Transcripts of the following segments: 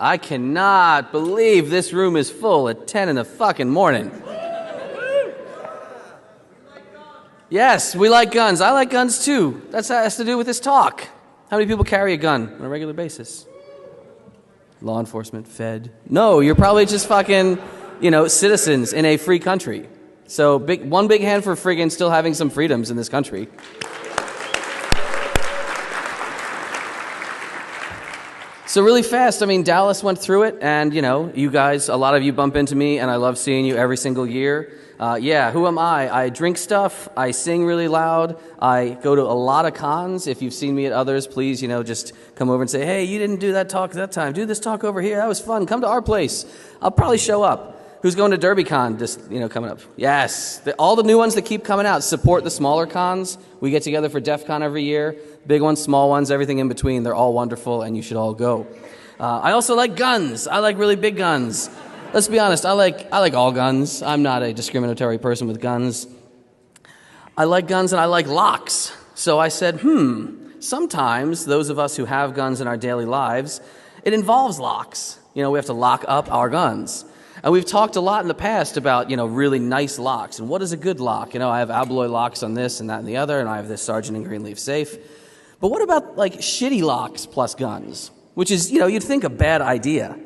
I cannot believe this room is full at 10 in the fucking morning. Yes, we like guns. I like guns too. That has to do with this talk. How many people carry a gun on a regular basis? Law enforcement, Fed. No, you're probably just fucking, citizens in a free country. So one big hand for friggin' still having some freedoms in this country. So really fast, Dallas went through it, and, you guys, a lot of you bump into me, and I love seeing you every single year. Who am I? I drink stuff, I sing really loud, I go to a lot of cons. If you've seen me at others, please, just come over and say, hey, you didn't do that talk that time. Do this talk over here. That was fun. Come to our place. I'll probably show up. Who's going to DerbyCon just, coming up? Yes. All the new ones that keep coming out support the smaller cons. We get together for DEFCON every year. Big ones, small ones, everything in between. They're all wonderful, and you should all go. I also like guns. I like really big guns. Let's be honest, I like all guns. I'm not a discriminatory person with guns. I like guns and I like locks. So I said, sometimes those of us who have guns in our daily lives, it involves locks. We have to lock up our guns. And we've talked a lot in the past about, really nice locks. And what is a good lock? I have alloy locks on this and that and the other, and I have this Sargent and Greenleaf safe. But what about, shitty locks plus guns? Which is, you'd think a bad idea.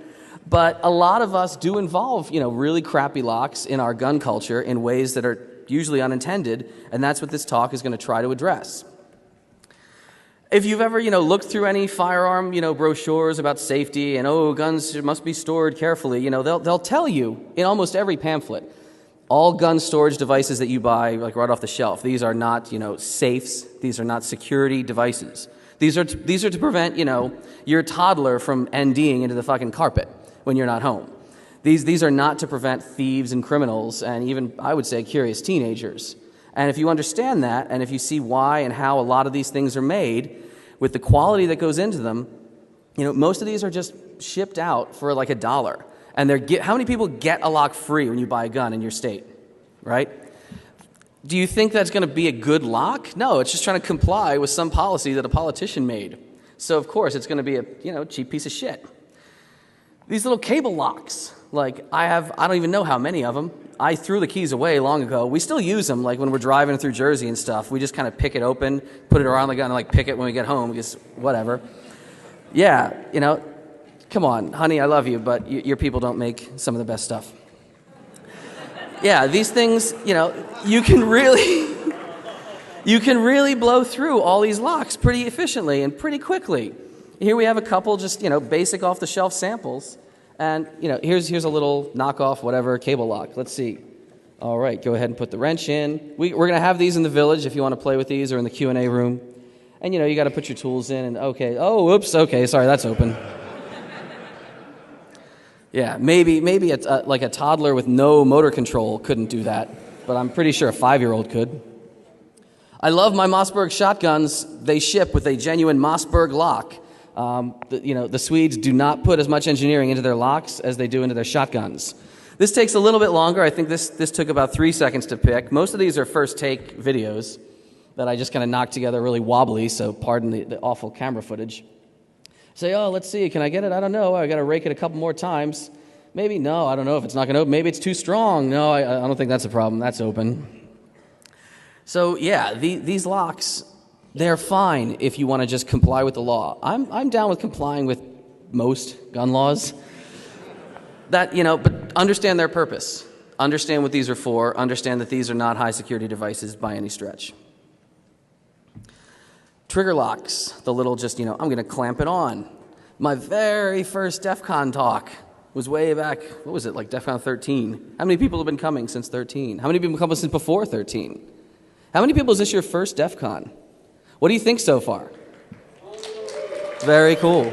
But a lot of us do involve, really crappy locks in our gun culture in ways that are usually unintended, and that's what this talk is going to try to address. If you've ever, looked through any firearm, brochures about safety and, guns must be stored carefully, they'll tell you in almost every pamphlet, all gun storage devices that you buy, right off the shelf, these are not, safes, these are not security devices. These are to prevent, your toddler from NDing into the fucking carpet when you're not home. These are not to prevent thieves and criminals and even, I would say, curious teenagers. And if you understand that, and if you see why and how a lot of these things are made, with the quality that goes into them, most of these are just shipped out for $1. And how many people get a lock free when you buy a gun in your state, right? Do you think that's going to be a good lock? No, it's just trying to comply with some policy that a politician made. So, of course, it's going to be a cheap piece of shit. These little cable locks, I don't even know how many of them. I threw the keys away long ago. We still use them, when we're driving through Jersey and stuff. We just kind of pick it open, put it around the gun, and pick it when we get home, because whatever. Yeah, come on, honey, I love you, but your people don't make some of the best stuff. Yeah, these things, you can really blow through all these locks pretty efficiently and pretty quickly. Here we have a couple just, basic off-the-shelf samples. And, here's a little knockoff, whatever, cable lock. Let's see. All right, go ahead and put the wrench in. We're going to have these in the village if you want to play with these, or in the Q&A room. And, you got to put your tools in, and okay. Oh, oops, okay, sorry, that's open. Yeah, maybe a toddler with no motor control couldn't do that, but I'm pretty sure a 5-year-old could. I love my Mossberg shotguns. They ship with a genuine Mossberg lock. The Swedes do not put as much engineering into their locks as they do into their shotguns. This takes a little bit longer. I think this took about 3 seconds to pick. Most of these are first take videos that I just kind of knocked together really wobbly, so pardon the awful camera footage. Say, let's see, can I get it? I don't know. I got to rake it a couple more times. Maybe, no, I don't know if it's not going to open. Maybe it's too strong. No, I don't think that's a problem. That's open. So, yeah, these locks, they're fine if you want to just comply with the law. I'm down with complying with most gun laws. But understand their purpose. Understand what these are for. Understand that these are not high security devices by any stretch. Trigger locks, the little just, I'm going to clamp it on. My very first DEFCON talk was way back, what was it, DEFCON 13. How many people have been coming since 13? How many people have come since before 13? How many people is this your first DEFCON? What do you think so far? Very cool.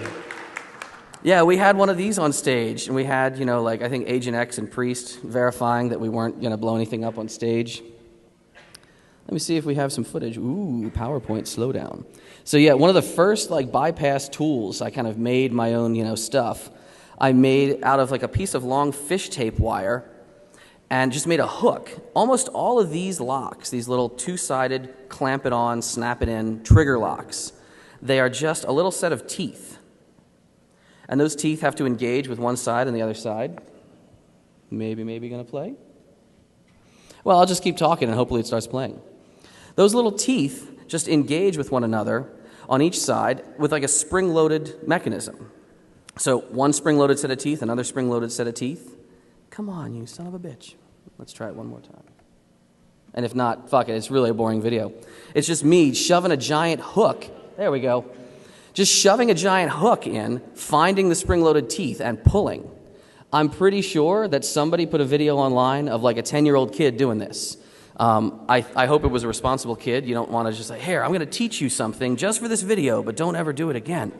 Yeah, we had one of these on stage, and we had, I think Agent X and Priest verifying that we weren't going to blow anything up on stage. Let me see if we have some footage. Ooh, PowerPoint slowdown. So yeah, one of the first bypass tools, I kind of made my own, stuff. I made out of a piece of long fish tape wire and just made a hook. Almost all of these locks, these little two-sided, clamp it on, snap it in, trigger locks, they are just a little set of teeth. And those teeth have to engage with one side and the other side. Maybe going to play? Well, I'll just keep talking and hopefully it starts playing. Those little teeth just engage with one another on each side with like a spring-loaded mechanism. So one spring-loaded set of teeth, another spring-loaded set of teeth. Come on, you son of a bitch. Let's try it one more time. And if not, fuck it, it's really a boring video. It's just me shoving a giant hook. There we go. Just shoving a giant hook in, finding the spring-loaded teeth, and pulling. I'm pretty sure that somebody put a video online of like a 10-year-old kid doing this. I hope it was a responsible kid. You don't want to just say, here, I'm going to teach you something just for this video, but don't ever do it again.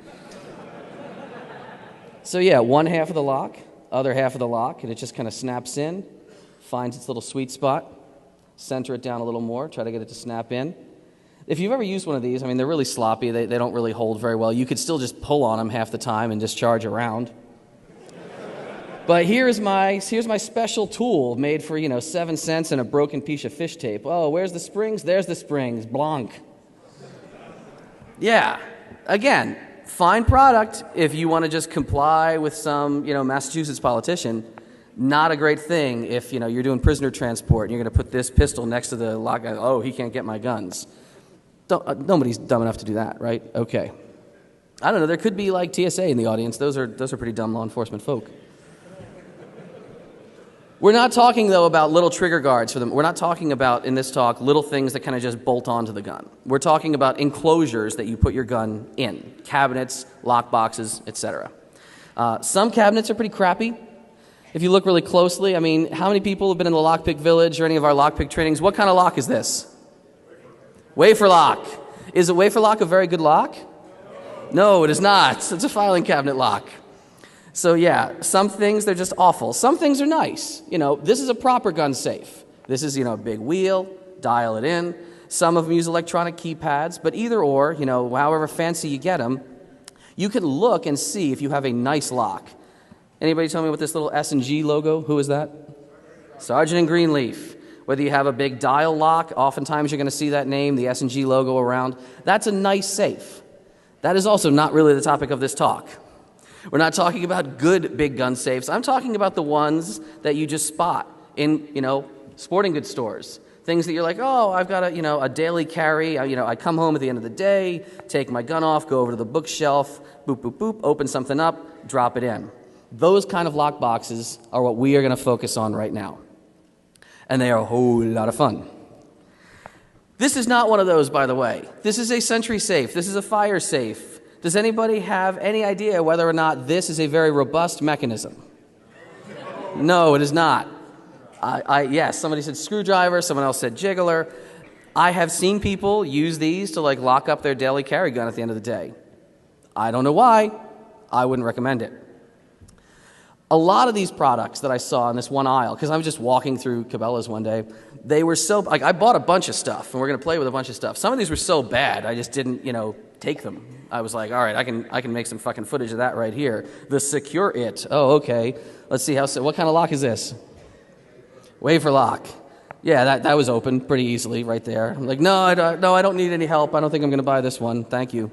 So yeah, one half of the lock, other half of the lock, and it just kind of snaps in, finds its little sweet spot, center it down a little more, try to get it to snap in. If you've ever used one of these, I mean, they're really sloppy. They don't really hold very well. You could still just pull on them half the time and discharge around. But here's my special tool made for, 7 cents and a broken piece of fish tape. Oh, where's the springs? There's the springs. Blanc. Yeah. Again, fine product if you want to just comply with some, Massachusetts politician. Not a great thing if, you're doing prisoner transport and you're going to put this pistol next to the lock. Oh, he can't get my guns. Nobody's dumb enough to do that, right? Okay. I don't know. There could be like TSA in the audience. Those are pretty dumb law enforcement folk. We're not talking, though, about little trigger guards for them. We're not talking about, in this talk, little things that kind of just bolt onto the gun. We're talking about enclosures that you put your gun in, cabinets, lock boxes, etc. Some cabinets are pretty crappy. If you look really closely, I mean, how many people have been in the Lockpick Village or any of our lockpick trainings? What kind of lock is this? Wafer lock. Is a wafer lock a very good lock? No, it is not. It's a filing cabinet lock. So yeah, some things, they're just awful. Some things are nice. This is a proper gun safe. This is, a big wheel, dial it in. Some of them use electronic keypads, but either or, however fancy you get them, you can look and see if you have a nice lock. Anybody tell me what this little S&G logo, who is that? Sargent and Greenleaf. Whether you have a big dial lock, oftentimes you're going to see that name, the S&G logo around. That's a nice safe. That is also not really the topic of this talk. We're not talking about good big gun safes. I'm talking about the ones that you just spot in, sporting goods stores. Things that you're like, oh, I've got a daily carry. I come home at the end of the day, take my gun off, go over to the bookshelf, boop, boop, boop, open something up, drop it in. Those kind of lock boxes are what we are going to focus on right now. And they are a whole lot of fun. This is not one of those, by the way. This is a Sentry safe. This is a fire safe. Does anybody have any idea whether or not this is a very robust mechanism? No, it is not. Yes, somebody said screwdriver, someone else said jiggler. I have seen people use these to lock up their daily carry gun at the end of the day. I don't know why. I wouldn't recommend it. A lot of these products that I saw in this one aisle, because I was just walking through Cabela's one day, they were so, I bought a bunch of stuff, and we're going to play with a bunch of stuff. Some of these were so bad, I just didn't, take them. I was like, all right, I can make some fucking footage of that right here. The Secure It. Oh, okay. Let's see what kind of lock is this? Wafer lock. Yeah, that was open pretty easily right there. I'm like, no, I don't need any help. I don't think I'm going to buy this one. Thank you.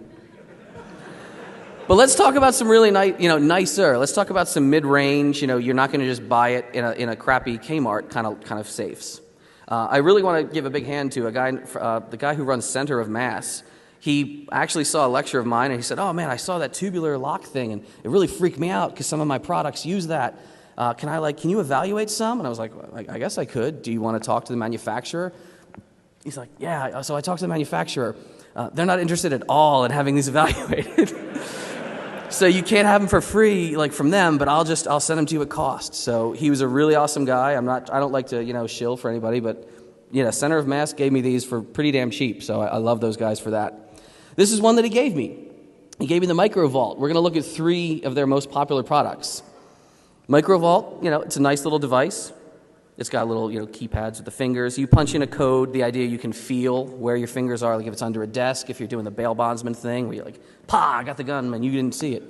But let's talk about some really nice, nicer. Let's talk about some mid-range. You're not going to just buy it in a crappy Kmart kind of safes. I really want to give a big hand to the guy who runs Center of Mass. He actually saw a lecture of mine and he said, "Oh man, I saw that tubular lock thing and it really freaked me out because some of my products use that. Can you evaluate some?" And I was like, "I guess I could. Do you want to talk to the manufacturer?" He's like, "Yeah." So I talked to the manufacturer. They're not interested at all in having these evaluated. So you can't have them for free, from them, but I'll send them to you at cost. So he was a really awesome guy. I don't like to, shill for anybody, but Center of Mass gave me these for pretty damn cheap. So I love those guys for that. This is one that he gave me. He gave me the MicroVault. We're going to look at 3 of their most popular products. MicroVault, it's a nice little device. It's got little, keypads with the fingers. You punch in a code. The idea you can feel where your fingers are, like if it's under a desk, if you're doing the bail bondsman thing, where you're like, I got the gun, man, you didn't see it.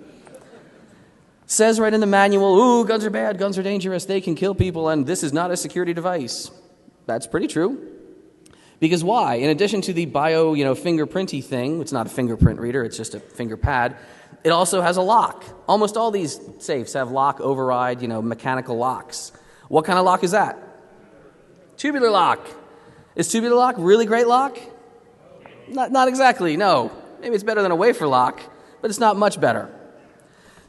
Says right in the manual, ooh, guns are bad, guns are dangerous, they can kill people, and this is not a security device. That's pretty true. Because why? In addition to the bio, fingerprinty thing, it's not a fingerprint reader, it's just a finger pad, it also has a lock. Almost all these safes have lock override, mechanical locks. What kind of lock is that? Tubular lock. Is tubular lock really great lock? Not exactly, no. Maybe it's better than a wafer lock, but it's not much better.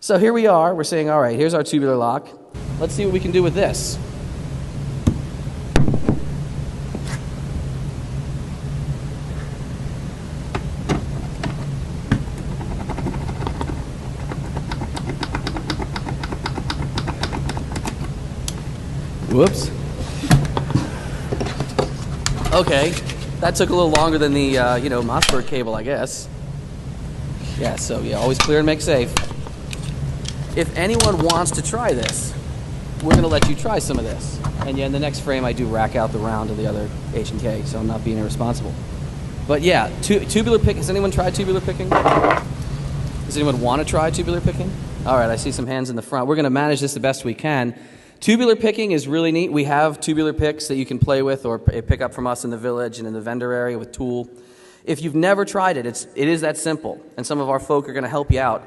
So here we are, we're saying, all right, here's our tubular lock. Let's see what we can do with this. Whoops. Okay, that took a little longer than the, Mossberg cable, I guess. Yeah, so yeah, always clear and make safe. If anyone wants to try this, we're going to let you try some of this. And yeah, in the next frame, I do rack out the round of the other H&K, so I'm not being irresponsible. But yeah, tubular pick. Has anyone tried tubular picking? Does anyone want to try tubular picking? All right, I see some hands in the front. We're going to manage this the best we can. Tubular picking is really neat. We have tubular picks that you can play with or pick up from us in the village and in the vendor area with Tool. If you've never tried it, it is that simple, and some of our folk are going to help you out.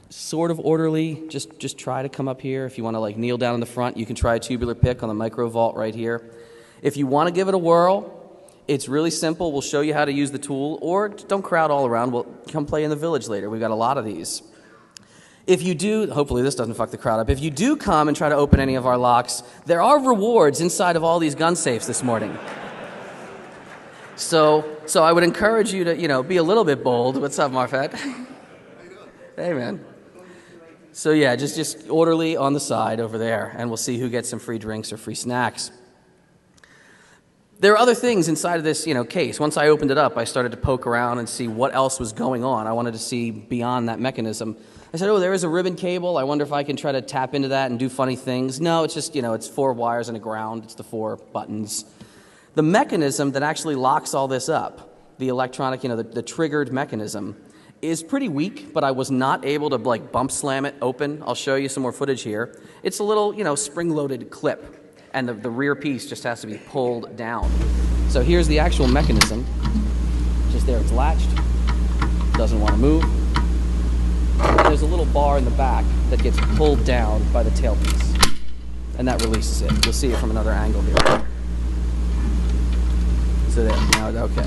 Sort of orderly, just try to come up here. If you want to kneel down in the front, you can try a tubular pick on the micro vault right here. If you want to give it a whirl, it's really simple. We'll show you how to use the tool, or don't crowd all around. We'll come play in the village later. We've got a lot of these. If you do, hopefully this doesn't fuck the crowd up, if you do come and try to open any of our locks, there are rewards inside of all these gun safes this morning. So I would encourage you to, be a little bit bold. What's up, Marfet? Hey, man. So yeah, just orderly on the side over there, and we'll see who gets some free drinks or free snacks. There are other things inside of this, case. Once I opened it up, I started to poke around and see what else was going on. I wanted to see beyond that mechanism. I said, oh, there is a ribbon cable. I wonder if I can try to tap into that and do funny things. No, it's just, it's 4 wires and a ground. It's the 4 buttons. The mechanism that actually locks all this up, the electronic, the triggered mechanism, is pretty weak, but I was not able to bump slam it open. I'll show you some more footage here. It's a little, spring-loaded clip, and the rear piece just has to be pulled down. So here's the actual mechanism. Just there, it's latched. Doesn't want to move. And there's a little bar in the back that gets pulled down by the tailpiece, and that releases it. You'll see it from another angle here. So there, now, okay.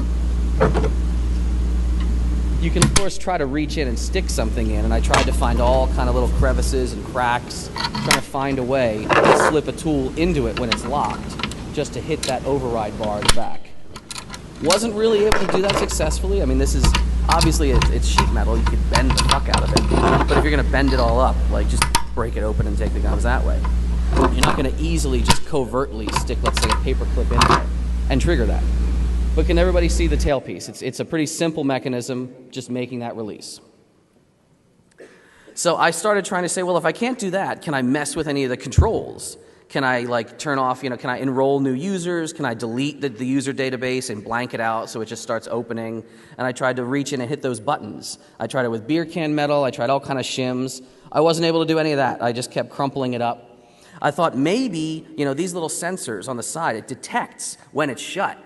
You can, of course, try to reach in and stick something in, and I tried to find all kind of little crevices and cracks, trying to find a way to slip a tool into it when it's locked, just to hit that override bar in the back. Wasn't really able to do that successfully. I mean, this is, obviously, it's sheet metal. You could bend the fuck out of it. But if you're going to bend it all up, just break it open and take the guns that way. You're not going to easily just covertly stick, let's say, a paper clip in there and trigger that. But can everybody see the tailpiece? It's a pretty simple mechanism, just making that release. So I started trying to say, well, if I can't do that, can I mess with any of the controls? Can I turn off, can I enroll new users? Can I delete the user database and blank it out so it just starts opening? And I tried to reach in and hit those buttons. I tried it with beer can metal. I tried all kind of shims. I wasn't able to do any of that. I just kept crumpling it up. I thought maybe, these little sensors on the side, it detects when it's shut,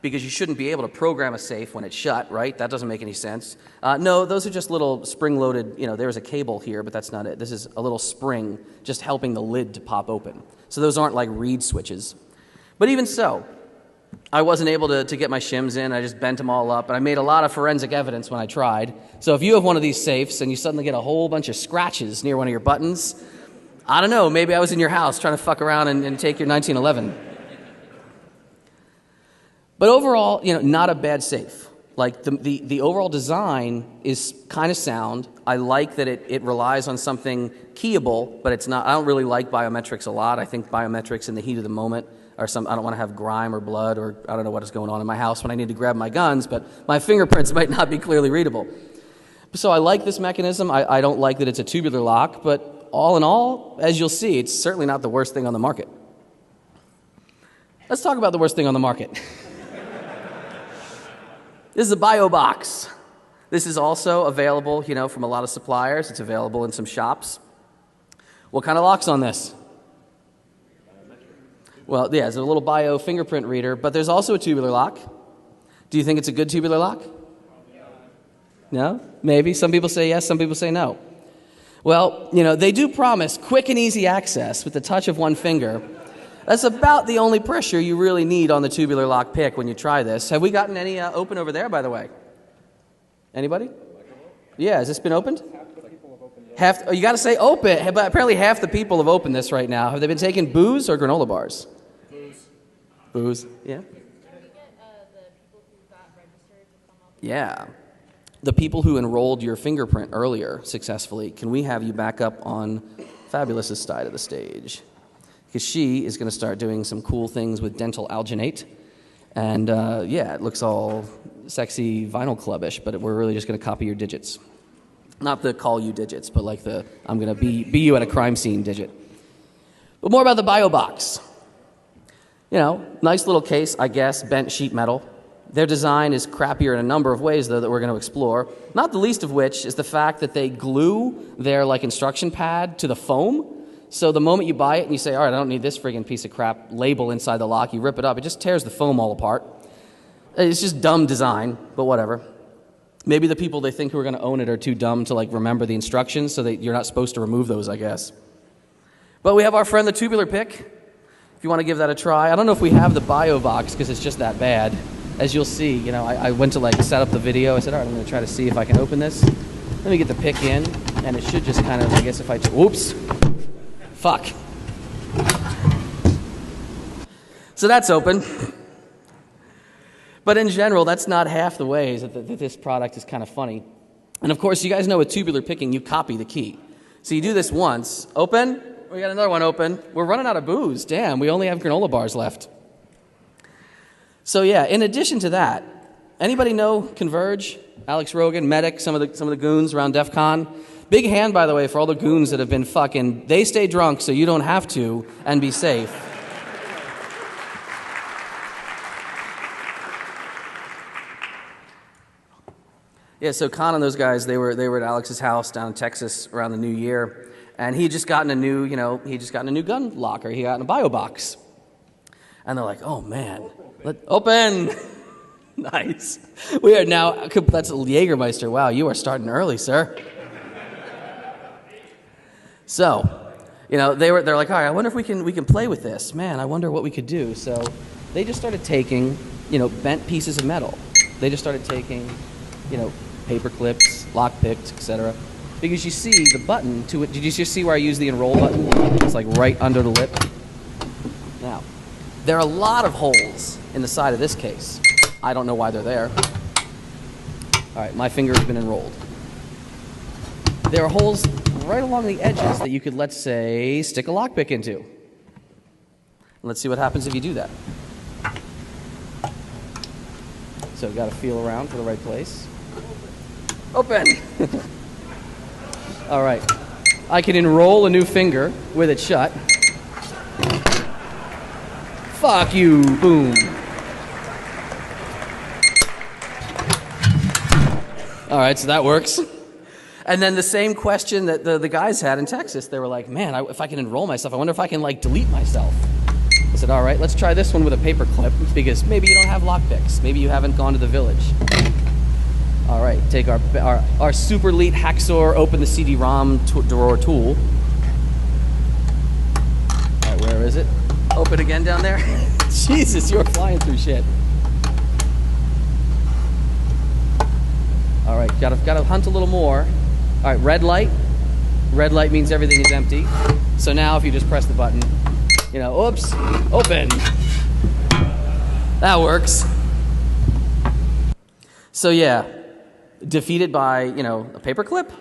because you shouldn't be able to program a safe when it's shut, right? That doesn't make any sense. No, those are just little spring-loaded, there's a cable here, but that's not it. This is a little spring just helping the lid to pop open. So those aren't like reed switches. But even so, I wasn't able to get my shims in. I just bent them all up, and I made a lot of forensic evidence when I tried. So if you have one of these safes and you suddenly get a whole bunch of scratches near one of your buttons, I don't know, maybe I was in your house trying to fuck around and take your 1911. But overall, not a bad safe. The overall design is kind of sound. I like that it relies on something keyable, but it's not. I don't really like biometrics a lot. I think biometrics in the heat of the moment are I don't want to have grime or blood, or I don't know what is going on in my house when I need to grab my guns, but my fingerprints might not be clearly readable. So I like this mechanism. I don't like that it's a tubular lock, but all in all, as you'll see, it's certainly not the worst thing on the market. Let's talk about the worst thing on the market. This is a bio box. This is also available, from a lot of suppliers. It's available in some shops. What kind of lock's on this? Well, yeah, it's a little bio fingerprint reader, but there's also a tubular lock. Do you think it's a good tubular lock? No? Maybe. Some people say yes, some people say no. Well, you know, they do promise quick and easy access with the touch of one finger. That's about the only pressure you really need on the tubular lock pick when you try this. Have we gotten any open over there, by the way? Anybody? Yeah, has this been opened? You got to say open, but apparently half the people have opened this right now. Have they been taking booze or granola bars? Booze, yeah. Can we get the people who got registered to come up? Yeah. The people who enrolled your fingerprint earlier successfully, can we have you back up on Fabulous's side of the stage? Because she is going to start doing some cool things with dental alginate. And yeah, it looks all sexy vinyl clubbish, but we're really just going to copy your digits. Not the call you digits, but like the I'm going to be you at a crime scene digit. But more about the bio box. You know, nice little case, I guess, bent sheet metal. Their design is crappier in a number of ways, though, that we're going to explore. Not the least of which is the fact that they glue their like instruction pad to the foam. So the moment you buy it and you say, all right, I don't need this friggin' piece of crap label inside the lock, you rip it up, it just tears the foam all apart. It's just dumb design, but whatever. Maybe the people they think who are going to own it are too dumb to like remember the instructions, so that you're not supposed to remove those, I guess. But we have our friend the tubular pick. If you want to give that a try. I don't know if we have the bio box because it's just that bad. As you'll see, you know, I went to like set up the video. I said, all right, I'm going to try to see if I can open this. Let me get the pick in, and it should just kind of, I guess if I, whoops, fuck. So that's open. But in general, that's not half the ways that this product is kind of funny. And of course, you guys know with tubular picking, you copy the key. So you do this once, open, we got another one open. We're running out of booze. Damn, we only have granola bars left. So yeah, in addition to that, anybody know Converge, Alex Rogan, Medic, some of the goons around DEFCON? Big hand, by the way, for all the goons that have been fucking, they stay drunk so you don't have to and be safe. Yeah, so Con and those guys, they were at Alex's house down in Texas around the New Year, and he had just gotten a new, gun locker. He got in a bio box, and they're like, "Oh man, open!" Nice. We are now. That's a Jägermeister. Wow, you are starting early, sir. So, they're like, "All right, I wonder if we can play with this. Man, I wonder what we could do." So, they just started taking, bent pieces of metal. They just started taking, paper clips, lock picks, etc. Because you see the button to it. Did you just see where I use the enroll button? It's like right under the lip. Now, there are a lot of holes in the side of this case. I don't know why they're there. All right, my finger has been enrolled. There are holes right along the edges that you could, let's say, stick a lockpick into. Let's see what happens if you do that. So you've got to feel around for the right place. Open! All right. I can enroll a new finger with it shut. Fuck you, boom. All right, so that works. And then the same question that the guys had in Texas. They were like, man, if I can enroll myself, I wonder if I can, delete myself. I said, all right, let's try this one with a paper clip, because maybe you don't have lockpicks. Maybe you haven't gone to the village. All right, take our super elite hacksaw, open the CD-ROM drawer tool. All right, where is it? Open again down there. Jesus, you're flying through shit. All right, gotta hunt a little more. All right, red light. Red light means everything is empty. So now if you just press the button, oops, open. That works. So yeah, defeated by, a paper clip?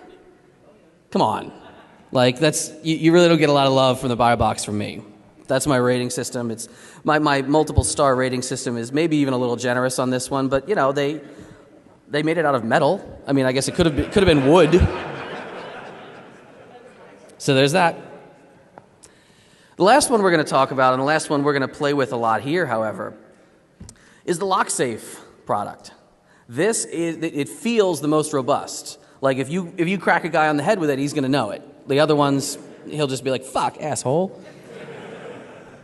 Come on. That's, you really don't get a lot of love from the buy box from me. That's my rating system. It's my multiple star rating system is maybe even a little generous on this one, but they made it out of metal. I mean, I guess it could have been wood. So there's that. The last one we're going to talk about, and the last one we're going to play with a lot here, however, is the LockSafe product. It feels the most robust. Like if you crack a guy on the head with it, he's going to know it. The other ones, he'll just be like, fuck, asshole.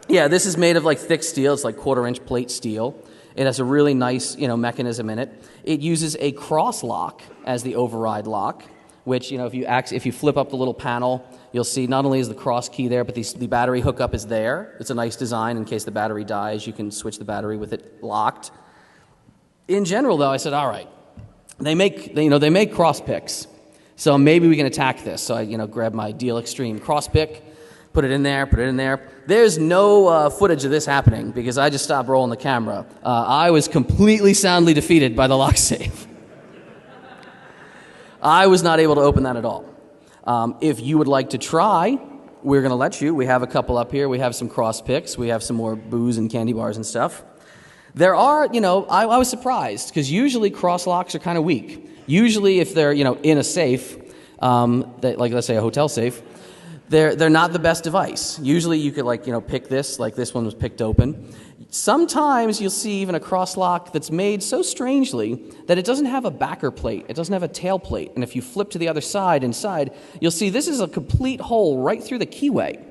Yeah, this is made of like thick steel. It's like 1/4-inch plate steel. It has a really nice, mechanism in it. It uses a cross lock as the override lock, which, if you flip up the little panel, you'll see not only is the cross key there, but the battery hookup is there. It's a nice design. In case the battery dies, you can switch the battery with it locked. In general, though, I said, all right, they make cross picks, so maybe we can attack this. So I, grabbed my Deal Extreme cross pick, put it in there. There's no footage of this happening because I just stopped rolling the camera. I was completely soundly defeated by the lock safe. I was not able to open that at all. If you would like to try, we're going to let you. We have a couple up here. We have some cross picks. We have some more booze and candy bars and stuff. There are, I was surprised because usually cross locks are kind of weak. Usually if they're, in a safe, like let's say a hotel safe, they're not the best device. Usually you could pick this, like this one was picked open. Sometimes you'll see even a cross lock that's made so strangely that it doesn't have a backer plate. It doesn't have a tail plate. And if you flip to the other side inside, you'll see this is a complete hole right through the keyway.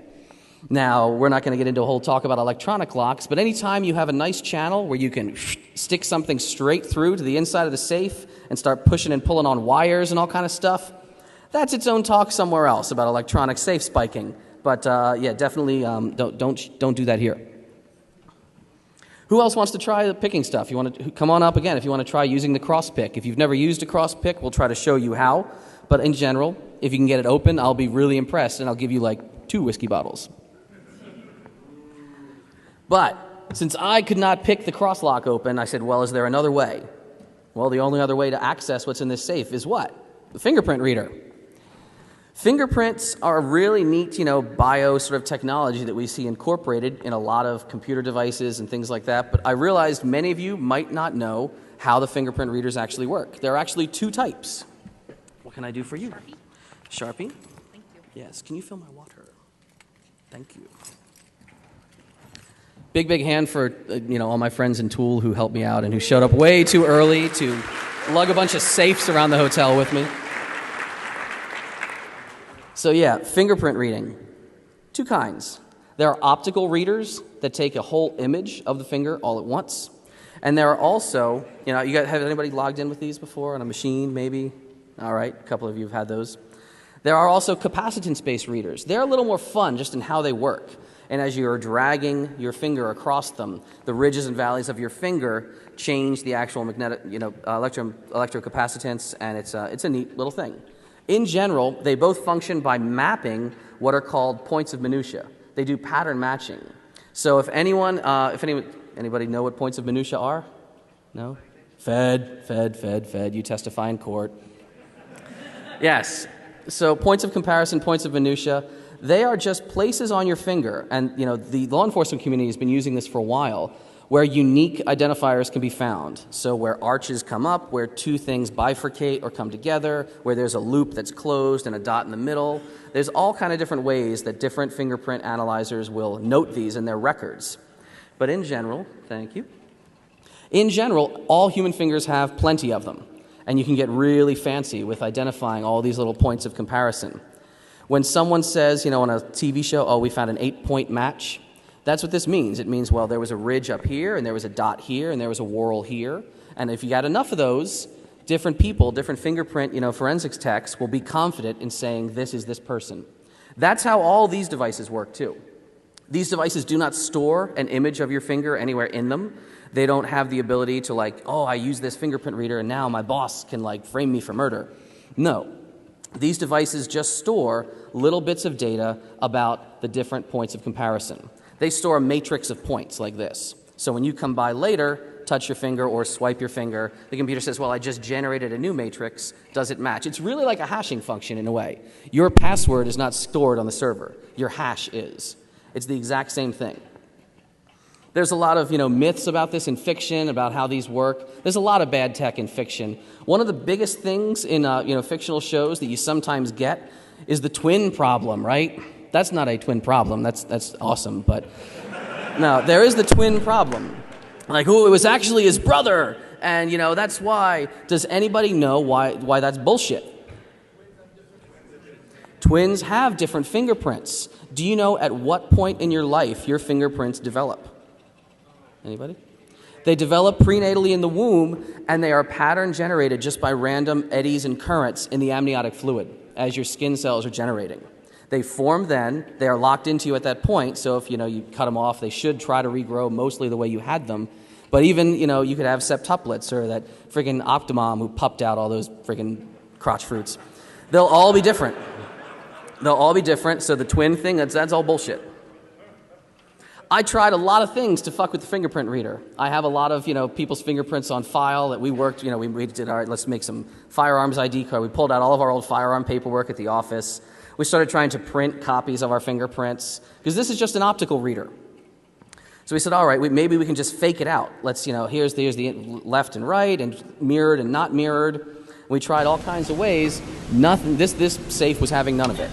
Now, we're not going to get into a whole talk about electronic locks, but anytime you have a nice channel where you can stick something straight through to the inside of the safe and start pushing and pulling on wires and all kind of stuff, that's its own talk somewhere else about electronic safe spiking. But yeah, definitely don't do that here. Who else wants to try the picking stuff? You want to come on up again if you want to try using the cross pick. If you've never used a cross pick, we'll try to show you how. But in general, if you can get it open, I'll be really impressed, and I'll give you like 2 whiskey bottles. But since I could not pick the cross lock open, I said, well, is there another way? Well, the only other way to access what's in this safe is what? The fingerprint reader. Fingerprints are a really neat, bio sort of technology that we see incorporated in a lot of computer devices and things like that. But I realized many of you might not know how the fingerprint readers actually work. There are actually 2 types. What can I do for you? Sharpie? Thank you. Yes. Can you fill my water? Thank you. Big hand for all my friends in Tool who helped me out and who showed up way too early to lug a bunch of safes around the hotel with me. So yeah, fingerprint reading. 2 kinds. There are optical readers that take a whole image of the finger all at once. And there are also, have anybody logged in with these before on a machine, maybe? All right, a couple of you have had those. There are also capacitance-based readers. They're a little more fun just in how they work. And as you're dragging your finger across them, the ridges and valleys of your finger change the actual magnetic, electrocapacitance, and it's a neat little thing. In general, they both function by mapping what are called points of minutia. They do pattern matching. So if anybody know what points of minutia are? No? Fed. You testify in court. Yes. So points of comparison, points of minutia, they are just places on your finger, and the law enforcement community has been using this for a while, where unique identifiers can be found. So where arches come up, where 2 things bifurcate or come together, where there's a loop that's closed and a dot in the middle. There's all kind of different ways that different fingerprint analyzers will note these in their records. But in general, thank you. In general, all human fingers have plenty of them, and you can get really fancy with identifying all these little points of comparison. When someone says, on a TV show, oh, we found an 8-point match, that's what this means. It means, well, there was a ridge up here, and there was a dot here, and there was a whorl here. And if you got enough of those, different people, different fingerprint, forensics techs will be confident in saying this is this person. That's how all these devices work, too. These devices do not store an image of your finger anywhere in them. They don't have the ability to I use this fingerprint reader, and now my boss can frame me for murder. No. These devices just store little bits of data about the different points of comparison. They store a matrix of points like this. So when you come by later, touch your finger or swipe your finger, the computer says, well, I just generated a new matrix. Does it match? It's really like a hashing function in a way. Your password is not stored on the server. Your hash is. It's the exact same thing. There's a lot of myths about this in fiction, about how these work. There's a lot of bad tech in fiction. One of the biggest things in fictional shows that you sometimes get is the twin problem, right? That's not a twin problem. That's awesome, but no, there is the twin problem. It was actually his brother, and that's why. Does anybody know why that's bullshit? Twins have different fingerprints. Do you know at what point in your life your fingerprints develop? Anybody? They develop prenatally in the womb, and they are pattern generated just by random eddies and currents in the amniotic fluid as your skin cells are generating. They form then, they are locked into you at that point, so if you cut them off, they should try to regrow mostly the way you had them. But even, you could have septuplets or that friggin' Optimum who pupped out all those friggin' crotch fruits. They'll all be different. They'll all be different, so the twin thing, that's all bullshit. I tried a lot of things to fuck with the fingerprint reader. I have a lot of, people's fingerprints on file that we worked, we did, all right, let's make some firearms ID card. We pulled out all of our old firearm paperwork at the office. We started trying to print copies of our fingerprints, because this is just an optical reader. So we said, all right, maybe we can just fake it out. Let's, here's the left and right, and mirrored and not mirrored. We tried all kinds of ways. Nothing. This safe was having none of it.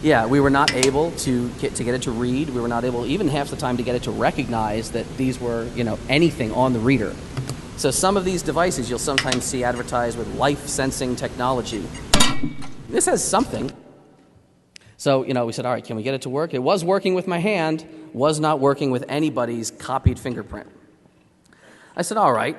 Yeah, we were not able to get it to read. We were not able, even half the time, to get it to recognize that these were, anything on the reader. So some of these devices you'll sometimes see advertised with life-sensing technology. This has something. So, we said, all right, can we get it to work? It was working with my hand, was not working with anybody's copied fingerprint. I said, all right,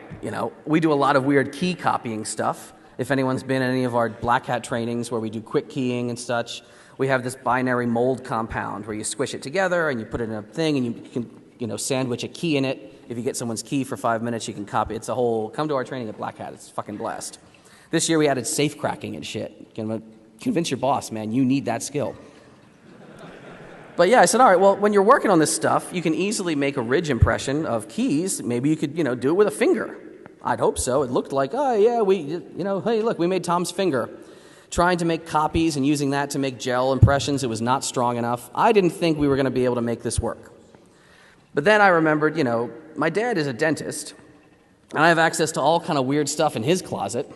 we do a lot of weird key copying stuff. If anyone's been in any of our black hat trainings where we do quick keying and such, we have this binary mold compound where you squish it together and you put it in a thing and you can, sandwich a key in it. If you get someone's key for 5 minutes, you can copy it. It's a whole, come to our training at Black Hat. It's fucking blast. This year we added safe cracking and shit. Convince your boss, man, you need that skill. But yeah, I said, all right, well, when you're working on this stuff, you can easily make a ridge impression of keys. Maybe you could, do it with a finger. I'd hope so. It looked like, oh, yeah, hey, look, we made Tom's finger. Trying to make copies and using that to make gel impressions, it was not strong enough. I didn't think we were going to be able to make this work. But then I remembered, my dad is a dentist, and I have access to all kind of weird stuff in his closet.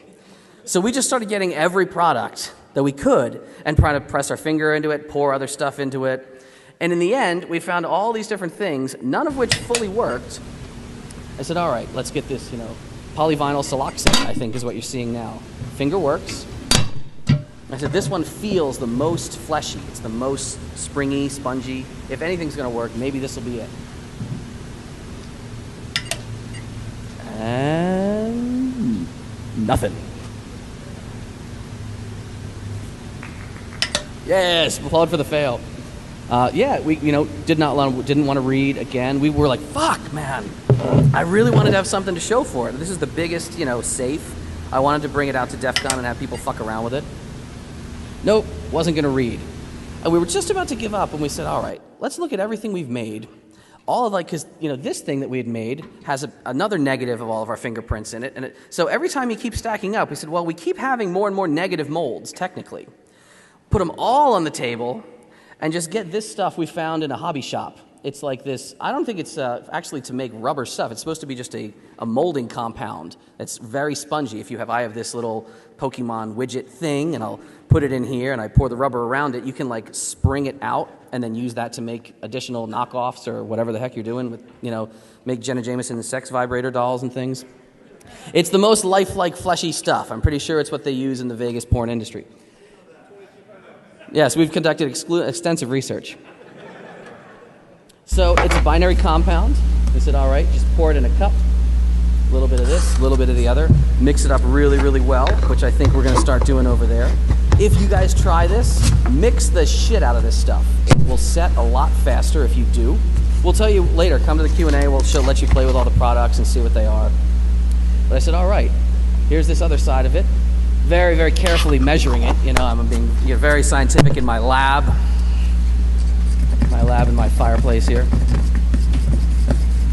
So we just started getting every product that we could and trying to press our finger into it, pour other stuff into it. And in the end, we found all these different things, none of which fully worked. I said, all right, let's get this, polyvinyl siloxane, I think is what you're seeing now. Finger works. I said, this one feels the most fleshy. It's the most springy, spongy. If anything's going to work, maybe this will be it. And nothing. Yes, applaud for the fail. Yeah, we didn't want to read again. We were like, fuck, man. I really wanted to have something to show for it. This is the biggest, safe. I wanted to bring it out to DEFCON and have people fuck around with it. Nope, wasn't going to read. And we were just about to give up, and we said, all right, let's look at everything we've made. All of because this thing that we had made has another negative of all of our fingerprints in it. So every time you keep stacking up, we said, well, we keep having more and more negative molds, technically. Put them all on the table and just get this stuff we found in a hobby shop. It's like this, I don't think it's actually to make rubber stuff. It's supposed to be just a molding compound that's very spongy. I have this little Pokemon widget thing, and I'll put it in here, and I pour the rubber around it. You can spring it out and then use that to make additional knockoffs or whatever the heck you're doing with, make Jenna Jameson sex vibrator dolls and things. It's the most lifelike, fleshy stuff. I'm pretty sure it's what they use in the Vegas porn industry. Yes, we've conducted extensive research. So it's a binary compound. We said, all right, just pour it in a cup. A little bit of this, a little bit of the other. Mix it up really, really well, which I think we're going to start doing over there. If you guys try this, mix the shit out of this stuff. It will set a lot faster if you do. We'll tell you later. Come to the Q&A. We'll let you play with all the products and see what they are. But I said, all right, here's this other side of it. Very, very carefully measuring it. I'm being very scientific in my lab. And my fireplace here.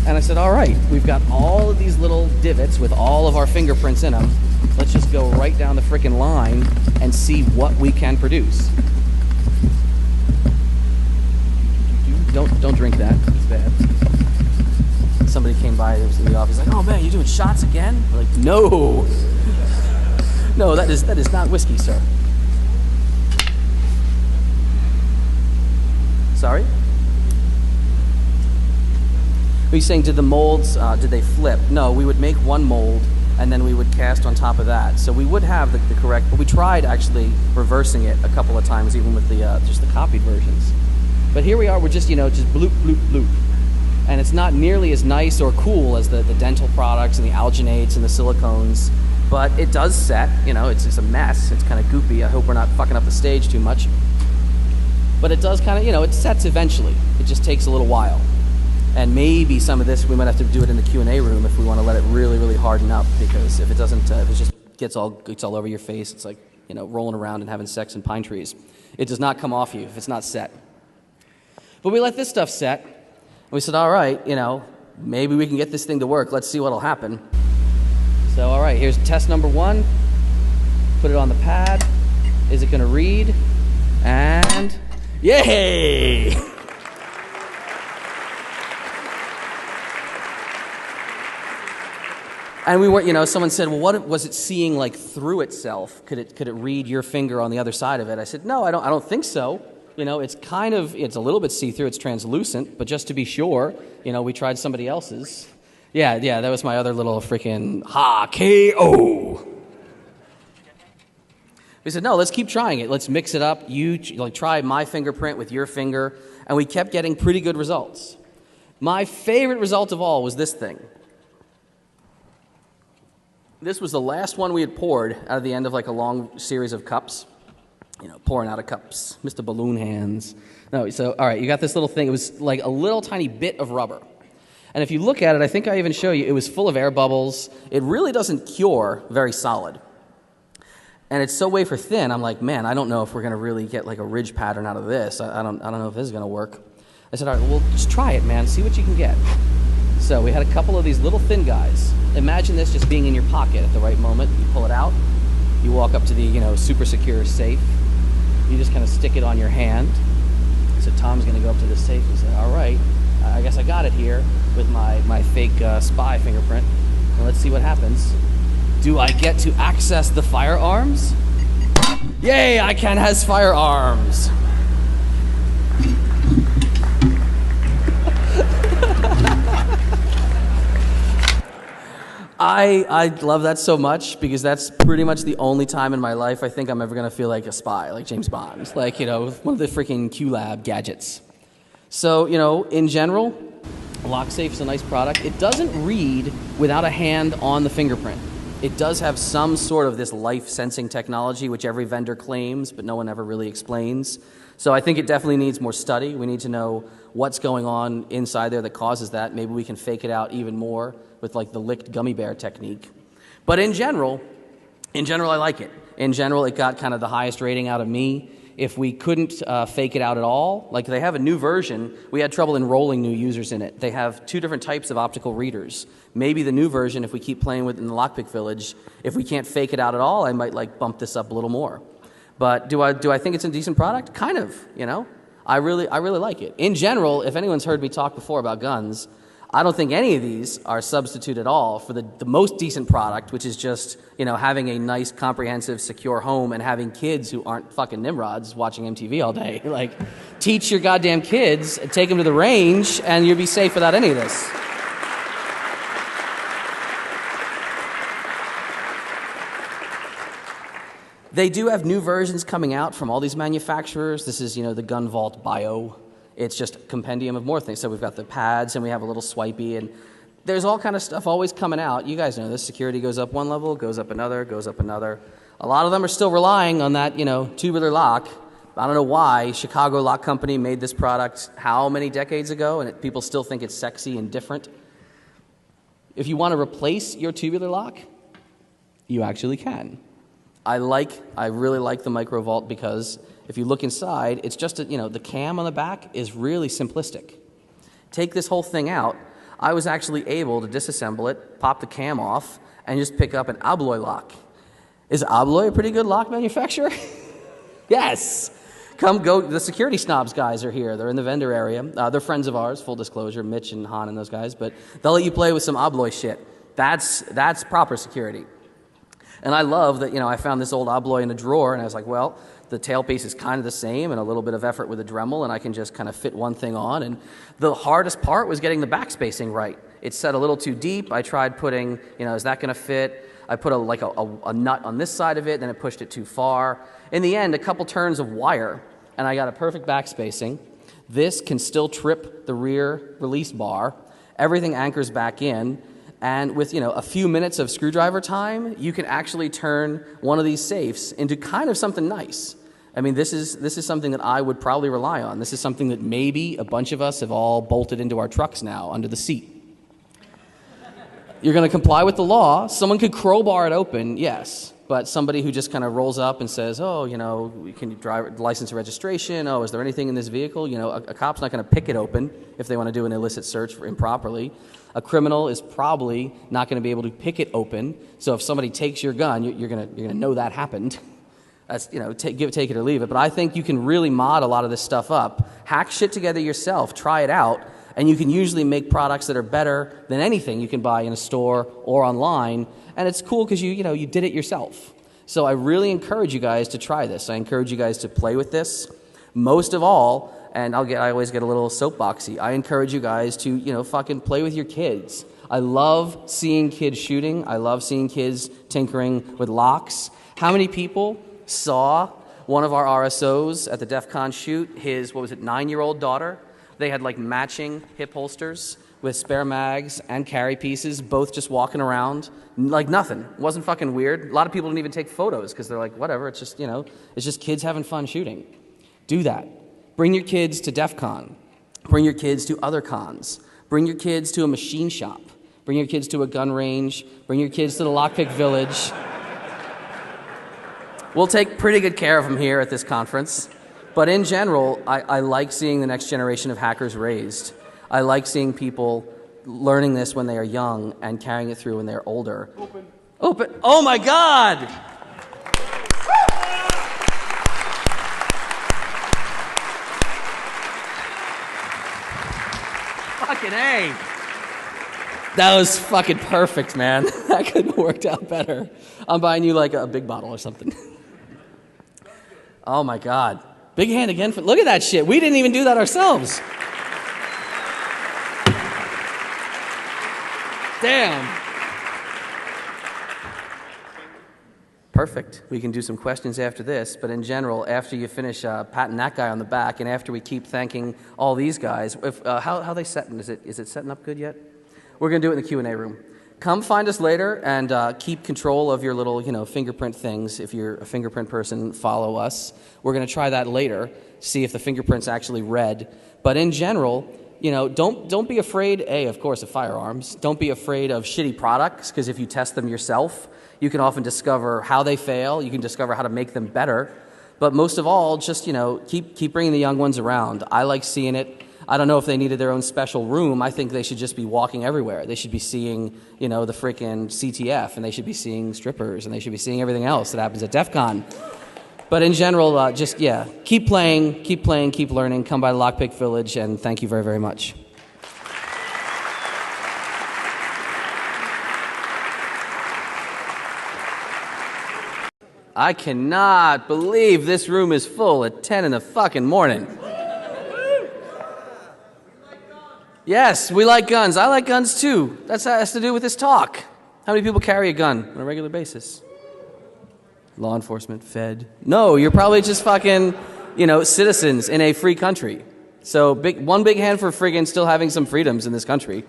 And I said, all right, we've got all of these little divots with all of our fingerprints in them. Let's just go right down the frickin' line and see what we can produce. Don't drink that. It's bad. Somebody came by, that was in the office, like, oh man, you doing shots again? We're like, no. No, that is not whiskey, sir. Sorry? Are you saying, did the molds, did they flip? No, we would make one mold, and then we would cast on top of that. So we would have the correct, but we tried actually reversing it a couple of times, even with the just the copied versions. But here we are, we're just, just bloop, bloop, bloop. And it's not nearly as nice or cool as the dental products and the alginates and the silicones, but it does set, it's just a mess. It's kind of goopy. I hope we're not fucking up the stage too much. But it does kind of, it sets eventually. It just takes a little while. And maybe some of this, we might have to do it in the Q&A room if we want to let it really, really harden up, because if it doesn't, if it just gets all over your face, it's like, rolling around and having sex in pine trees. It does not come off you if it's not set. But we let this stuff set, and we said, all right, maybe we can get this thing to work. Let's see what'll happen. So, all right, here's test number 1. Put it on the pad. Is it going to read? And yay! And we were, someone said, well, what was it seeing like through itself? Could it read your finger on the other side of it? I said, no, I don't think so. It's it's a little bit see-through, it's translucent, but just to be sure, we tried somebody else's. Yeah, that was my other little freaking KO. We said, no, let's keep trying it. Let's mix it up. You try my fingerprint with your finger, and we kept getting pretty good results. My favorite result of all was this thing. This was the last one we had poured out of the end of like a long series of cups. Pouring out of cups. Mr. Balloon Hands. No, so, all right, you got this little thing. It was like a little tiny bit of rubber. And if you look at it, I think I even show you, it was full of air bubbles. It really doesn't cure very solid. And it's so wafer thin, I'm like, man, I don't know if we're going to really get like a ridge pattern out of this. I don't know if this is going to work. I said, all right, well, just try it, man. See what you can get. So we had a couple of these little thin guys. Imagine this just being in your pocket at the right moment. You pull it out. You walk up to the, super secure safe. You just kind of stick it on your hand. So Tom's going to go up to the safe and say, all right, I guess I got it here with my fake spy fingerprint. Well, let's see what happens. Do I get to access the firearms? Yay, I can has firearms. I love that so much because that's pretty much the only time in my life I think I'm ever going to feel like a spy, like James Bond, like, one of the freaking QLab gadgets. So, in general, LockSafe is a nice product. It doesn't read without a hand on the fingerprint. It does have some sort of this life sensing technology, which every vendor claims, but no one ever really explains. So I think it definitely needs more study. We need to know what's going on inside there that causes that. Maybe we can fake it out even more with like the licked gummy bear technique. But in general, I like it. In general, it got kind of the highest rating out of me. If we couldn't fake it out at all, like they have a new version, we had trouble enrolling new users in it. They have 2 different types of optical readers. Maybe the new version, if we keep playing with it in the Lockpick Village, if we can't fake it out at all, I might like bump this up a little more. But do I think it's a decent product? Kind of, I really like it. In general, if anyone's heard me talk before about guns, I don't think any of these are a substitute at all for the most decent product, which is just, having a nice, comprehensive, secure home and having kids who aren't fucking Nimrods watching MTV all day. Like, teach your goddamn kids, take them to the range, and you'll be safe without any of this. They do have new versions coming out from all these manufacturers. This is, the Gun Vault Bio. It's just a compendium of more things. So we've got the pads, and we have a little swipey, and there's all kind of stuff always coming out. You guys know this. Security goes up one level, goes up another, goes up another. A lot of them are still relying on that, tubular lock. I don't know why Chicago Lock Company made this product how many decades ago, and people still think it's sexy and different. If you want to replace your tubular lock, you actually can. I really like the Micro Vault because if you look inside, it's just, the cam on the back is really simplistic. Take this whole thing out. I was actually able to disassemble it, pop the cam off, and just pick up an Abloy lock. Is Abloy a pretty good lock manufacturer? Yes. Come go. The security snobs guys are here. They're in the vendor area. They're friends of ours, full disclosure, Mitch and Han and those guys. But they'll let you play with some Abloy shit. That's proper security. And I love that, I found this old Abloy in a drawer, and I was like, well, The tailpiece is kind of the same, and a little bit of effort with a Dremel, and I can just kind of fit one thing on. And the hardest part was getting the backspacing right. It set a little too deep. I tried putting, is that going to fit? I put a nut on this side of it, then it pushed it too far. In the end, a couple turns of wire, and I got a perfect backspacing. This can still trip the rear release bar. Everything anchors back in, and with a few minutes of screwdriver time, you can actually turn one of these safes into kind of something nice. I mean, this is something that I would probably rely on. This is something that maybe a bunch of us have all bolted into our trucks now under the seat. You're going to comply with the law. Someone could crowbar it open, yes. But somebody who just kind of rolls up and says, can you drive license and registration? Oh, is there anything in this vehicle? A cop's not going to pick it open if they want to do an illicit search improperly. A criminal is probably not going to be able to pick it open. So if somebody takes your gun, you're going to know that happened. That's, take it or leave it. But I think you can really mod a lot of this stuff up. Hack shit together yourself. Try it out. And you can usually make products that are better than anything you can buy in a store or online. And it's cool because you did it yourself. So I really encourage you guys to try this. I encourage you guys to play with this. Most of all, and I always get a little soapboxy, I encourage you guys to, fucking play with your kids. I love seeing kids shooting. I love seeing kids tinkering with locks. How many people saw one of our RSOs at the DEFCON shoot, his, 9-year-old daughter? They had like matching hip holsters with spare mags and carry pieces, both just walking around like nothing. It wasn't fucking weird. A lot of people didn't even take photos because they're like, whatever, it's just kids having fun shooting. Do that. Bring your kids to DEF CON. Bring your kids to other cons. Bring your kids to a machine shop. Bring your kids to a gun range. Bring your kids to the Lockpick Village. We'll take pretty good care of them here at this conference. But in general, I like seeing the next generation of hackers raised. I like seeing people learning this when they are young and carrying it through when they're older. Open. Oh my God! Fucking A. That was fucking perfect, man. That couldn't have worked out better. I'm buying you like a big bottle or something. Oh my God. Big hand again. Look at that shit. We didn't even do that ourselves. Damn. Perfect. We can do some questions after this, but in general, after you finish patting that guy on the back, and after we keep thanking all these guys, how they setting? Is it setting up good yet? We're going to do it in the Q&A room. Come find us later and keep control of your little, fingerprint things. If you're a fingerprint person, follow us. We're going to try that later, see if the fingerprint's actually red. But in general, don't be afraid, of course, of firearms. Don't be afraid of shitty products, because if you test them yourself, you can often discover how they fail. You can discover how to make them better. But most of all, just, keep bringing the young ones around. I like seeing it. I don't know if they needed their own special room. I think they should just be walking everywhere. They should be seeing, the freaking CTF, and they should be seeing strippers, and they should be seeing everything else that happens at DEF CON. But in general, keep playing, keep learning. Come by the Lockpick Village, and thank you very, very much. I cannot believe this room is full at 10 in the fucking morning. Yes, we like guns. I like guns too. That has to do with this talk. How many people carry a gun on a regular basis? Law enforcement, Fed. No, you're probably just fucking, citizens in a free country. So one big hand for friggin' still having some freedoms in this country.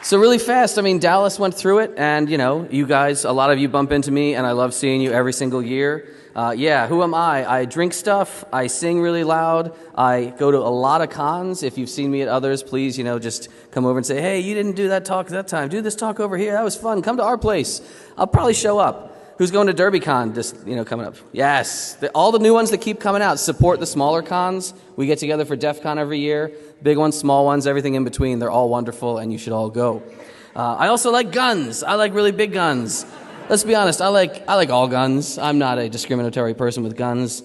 So really fast, Dallas went through it, and, you guys, a lot of you bump into me, and I love seeing you every single year. Who am I? I drink stuff, I sing really loud, I go to a lot of cons. If you've seen me at others, please, just come over and say, hey, you didn't do that talk that time. Do this talk over here. That was fun. Come to our place. I'll probably show up. Who's going to DerbyCon coming up? Yes. All the new ones that keep coming out, support the smaller cons. We get together for DEF CON every year. Big ones, small ones, everything in between. They're all wonderful, and you should all go. I also like guns. I like really big guns. Let's be honest, I like all guns. I'm not a discriminatory person with guns.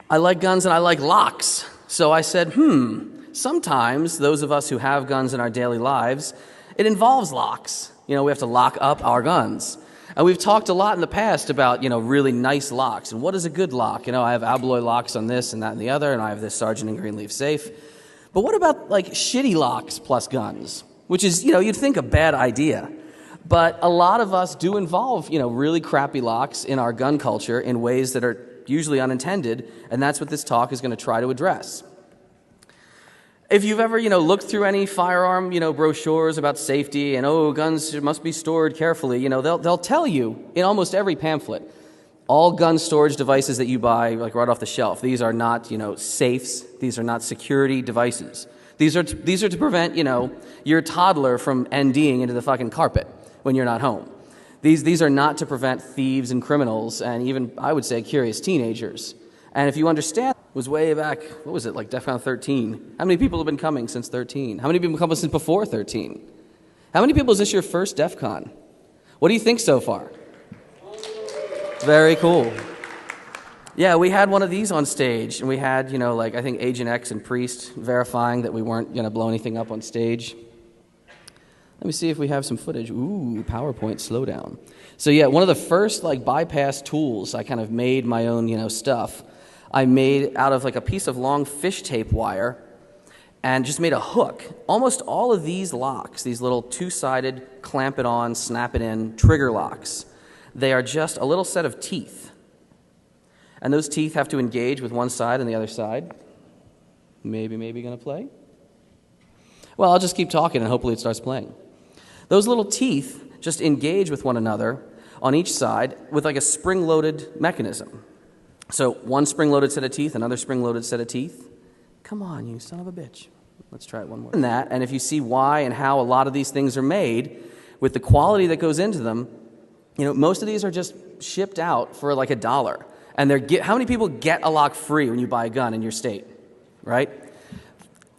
I like guns and I like locks. So I said, sometimes those of us who have guns in our daily lives, it involves locks. We have to lock up our guns. And we've talked a lot in the past about, really nice locks. And what is a good lock? I have alloy locks on this and that and the other, and I have this Sergeant and Greenleaf safe. But what about, shitty locks plus guns? Which is, you'd think a bad idea. But a lot of us do involve, really crappy locks in our gun culture in ways that are usually unintended, and that's what this talk is going to try to address. If you've ever, looked through any firearm, brochures about safety and, guns must be stored carefully, they'll tell you in almost every pamphlet, all gun storage devices that you buy, right off the shelf, these are not, safes. These are not security devices. These are to prevent, your toddler from NDing into the fucking carpet when you're not home. These are not to prevent thieves and criminals and even, I would say, curious teenagers. And if you understand, it was way back, what was it, DEFCON 13? How many people have been coming since 13? How many people have come since before 13? How many people is this your first DEFCON? What do you think so far? Very cool. Yeah, we had one of these on stage, and we had, I think Agent X and Priest verifying that we weren't going to blow anything up on stage. Let me see if we have some footage. Ooh, PowerPoint slowdown. So yeah, one of the first bypass tools, I kind of made my own, stuff. I made out of a piece of long fish tape wire and just made a hook. Almost all of these locks, these little two-sided clamp it on, snap it in trigger locks, they are just a little set of teeth. And those teeth have to engage with one side and the other side. Maybe going to play? Well, I'll just keep talking and hopefully it starts playing. Those little teeth just engage with one another on each side with a spring-loaded mechanism. So one spring-loaded set of teeth, another spring-loaded set of teeth. Come on, you son of a bitch. Let's try it one more. And if you see why and how a lot of these things are made, with the quality that goes into them, most of these are just shipped out for $1. And how many people get a lock free when you buy a gun in your state, right?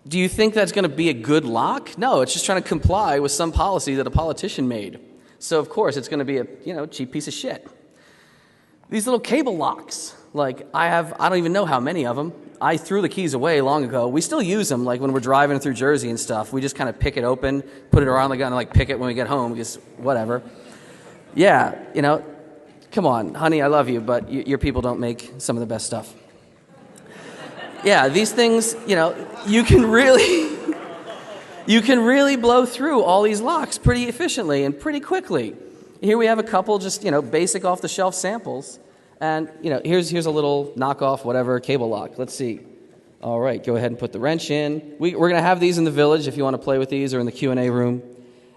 Do you think that's going to be a good lock? No, it's just trying to comply with some policy that a politician made. So, of course, it's going to be a cheap piece of shit. These little cable locks, I don't even know how many of them. I threw the keys away long ago. We still use them, when we're driving through Jersey and stuff. We just kind of pick it open, put it around the gun, and pick it when we get home, because whatever. Yeah, come on, honey, I love you, but your people don't make some of the best stuff. Yeah, these things, you can really blow through all these locks pretty efficiently and pretty quickly. Here we have a couple just, basic off-the-shelf samples. And, here's a little knockoff, whatever, cable lock. Let's see. All right, go ahead and put the wrench in. We're going to have these in the village if you want to play with these or in the Q&A room.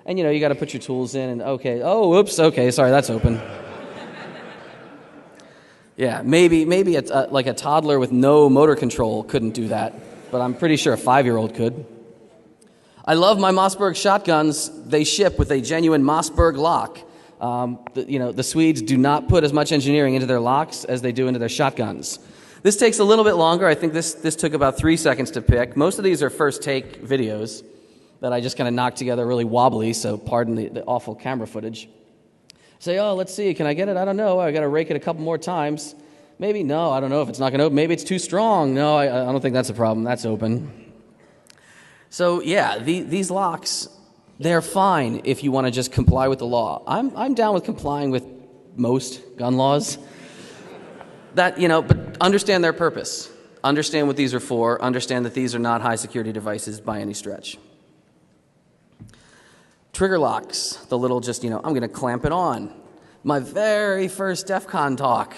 And, you got to put your tools in and, okay. Oh, oops, okay, sorry, that's open. Yeah, maybe a toddler with no motor control couldn't do that, but I'm pretty sure a 5-year-old could. I love my Mossberg shotguns. They ship with a genuine Mossberg lock. The Swedes do not put as much engineering into their locks as they do into their shotguns. This takes a little bit longer. I think this took about 3 seconds to pick. Most of these are first take videos that I just kind of knocked together really wobbly, so pardon the awful camera footage. Say, let's see, can I get it? I don't know. I got to rake it a couple more times. Maybe, no, I don't know if it's not going to open. Maybe it's too strong. No, I don't think that's a problem. That's open. So, yeah, these locks, they're fine if you want to just comply with the law. I'm down with complying with most gun laws. But understand their purpose. Understand what these are for. Understand that these are not high security devices by any stretch. Trigger locks, the little just, I'm going to clamp it on. My very first DEFCON talk,